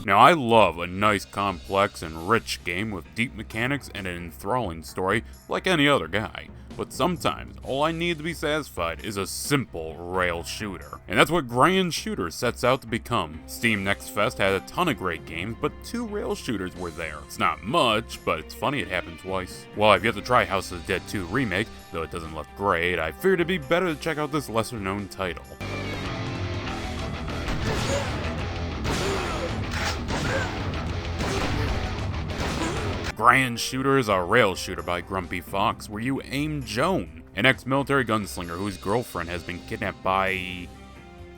Now, I love a nice, complex, and rich game with deep mechanics and an enthralling story like any other guy. But sometimes, all I need to be satisfied is a simple rail shooter. And that's what Grand Shooter sets out to become. Steam Next Fest had a ton of great games, but 2 rail shooters were there. It's not much, but it's funny it happened twice. While I've yet to try House of the Dead 2 Remake, though it doesn't look great, I figured it'd be better to check out this lesser known title. Grand Shooter is a rail shooter by Grumpy Fox, where you aim Joan, an ex-military gunslinger whose girlfriend has been kidnapped by...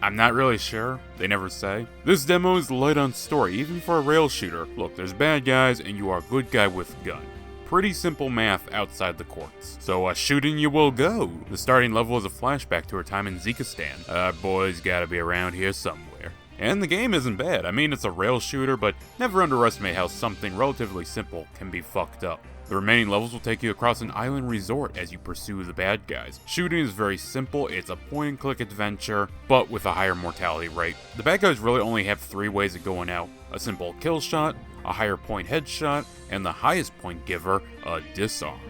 I'm not really sure, they never say. This demo is light on story, even for a rail shooter. Look, there's bad guys and you are a good guy with a gun. Pretty simple math outside the courts. So shooting you will go. The starting level is a flashback to her time in Zekistan. Our boy's gotta be around here somewhere. And the game isn't bad. I mean, it's a rail shooter, but never underestimate how something relatively simple can be fucked up. The remaining levels will take you across an island resort as you pursue the bad guys. Shooting is very simple, it's a point-and-click adventure, but with a higher mortality rate. The bad guys really only have 3 ways of going out: a simple kill shot, a higher point headshot, and the highest point giver, a disarm.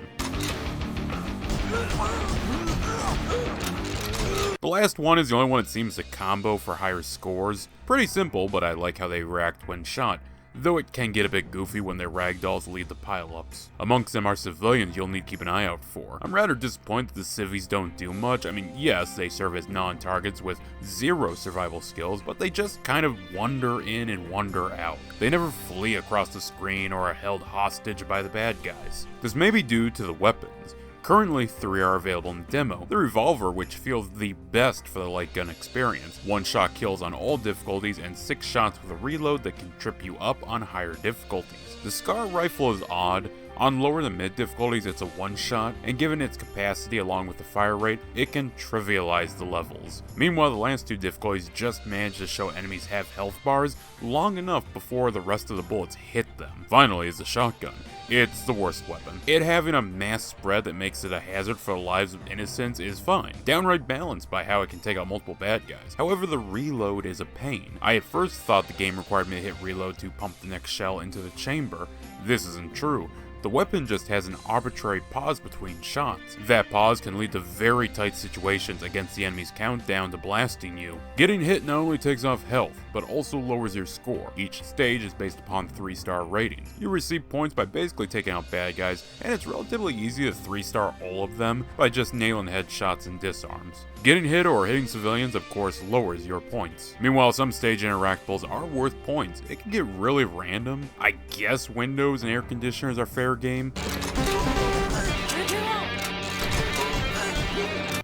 The last one is the only one that seems to combo for higher scores. Pretty simple, but I like how they react when shot, though it can get a bit goofy when their ragdolls lead the pile-ups. Amongst them are civilians you'll need to keep an eye out for. I'm rather disappointed that the civvies don't do much. I mean, yes, they serve as non-targets with 0 survival skills, but they just kind of wander in and wander out. They never flee across the screen or are held hostage by the bad guys. This may be due to the weapons. Currently, 3 are available in the demo. The revolver, which feels the best for the light gun experience. 1-shot kills on all difficulties and 6 shots with a reload that can trip you up on higher difficulties. The Scar rifle is odd. On lower to mid difficulties, it's a 1-shot, and given its capacity along with the fire rate, it can trivialize the levels. Meanwhile, the last 2 difficulties just manage to show enemies have health bars long enough before the rest of the bullets hit them. Finally is the shotgun. It's the worst weapon. It having a mass spread that makes it a hazard for the lives of innocents is fine, downright balanced by how it can take out multiple bad guys. However, the reload is a pain. I at first thought the game required me to hit reload to pump the next shell into the chamber. This isn't true. The weapon just has an arbitrary pause between shots. That pause can lead to very tight situations against the enemy's countdown to blasting you. Getting hit not only takes off health, but also lowers your score. Each stage is based upon 3-star ratings. You receive points by basically taking out bad guys, and it's relatively easy to 3-star all of them by just nailing headshots and disarms. Getting hit or hitting civilians, of course, lowers your points. Meanwhile, some stage interactables are worth points. It can get really random. I guess windows and air conditioners are fair game.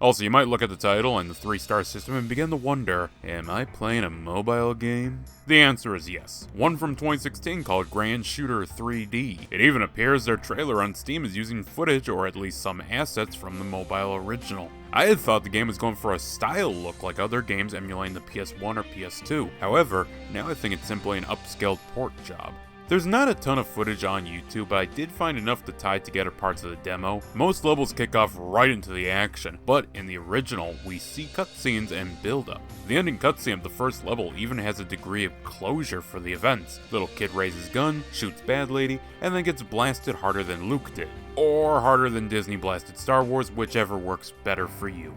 Also, you might look at the title and the 3-star system and begin to wonder, am I playing a mobile game? The answer is yes. One from 2016 called Grand Shooter 3D. It even appears their trailer on Steam is using footage or at least some assets from the mobile original. I had thought the game was going for a style look like other games emulating the PS1 or PS2. However, now I think it's simply an upscaled port job. There's not a ton of footage on YouTube, but I did find enough to tie together parts of the demo. Most levels kick off right into the action, but in the original, we see cutscenes and build-up. The ending cutscene of the first level even has a degree of closure for the events. Little kid raises gun, shoots bad lady, and then gets blasted harder than Luke did. Or harder than Disney blasted Star Wars, whichever works better for you.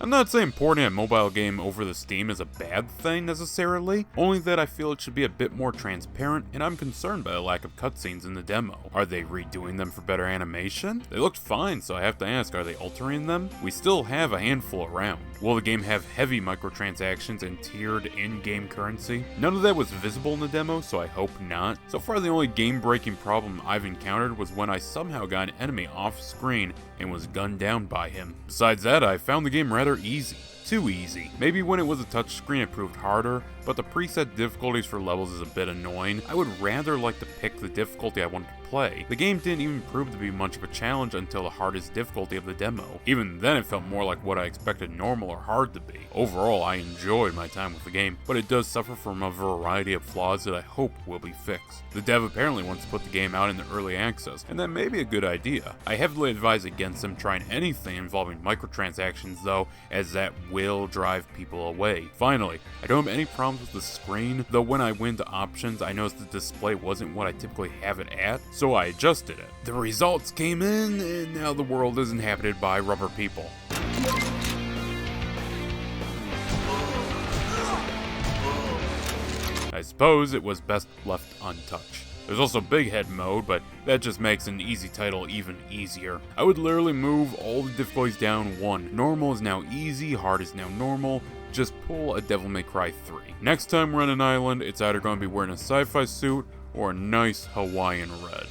I'm not saying porting a mobile game over the Steam is a bad thing necessarily, only that I feel it should be a bit more transparent, and I'm concerned by the lack of cutscenes in the demo. Are they redoing them for better animation? They looked fine, so I have to ask, are they altering them? We still have a handful around. Will the game have heavy microtransactions and tiered in-game currency? None of that was visible in the demo, so I hope not. So far, the only game-breaking problem I've encountered was when I somehow got an enemy off-screen and was gunned down by him. Besides that, I found the game rather easy. Too easy. Maybe when it was a touchscreen it proved harder, but the preset difficulties for levels is a bit annoying. I would rather like to pick the difficulty I want to play. The game didn't even prove to be much of a challenge until the hardest difficulty of the demo. Even then it felt more like what I expected normal or hard to be. Overall, I enjoyed my time with the game, but it does suffer from a variety of flaws that I hope will be fixed. The dev apparently wants to put the game out in the early access, and that may be a good idea. I heavily advise against them trying anything involving microtransactions though, as that will drive people away. Finally, I don't have any problems with the screen, though when I went to options I noticed the display wasn't what I typically have it at, so I adjusted it. The results came in, and now the world is inhabited by rubber people. I suppose it was best left untouched. There's also Big Head mode, but that just makes an easy title even easier. I would literally move all the difficulties down one. Normal is now easy, hard is now normal. Just pull a Devil May Cry 3. Next time we're on an island, it's either going to be wearing a sci-fi suit or a nice Hawaiian red.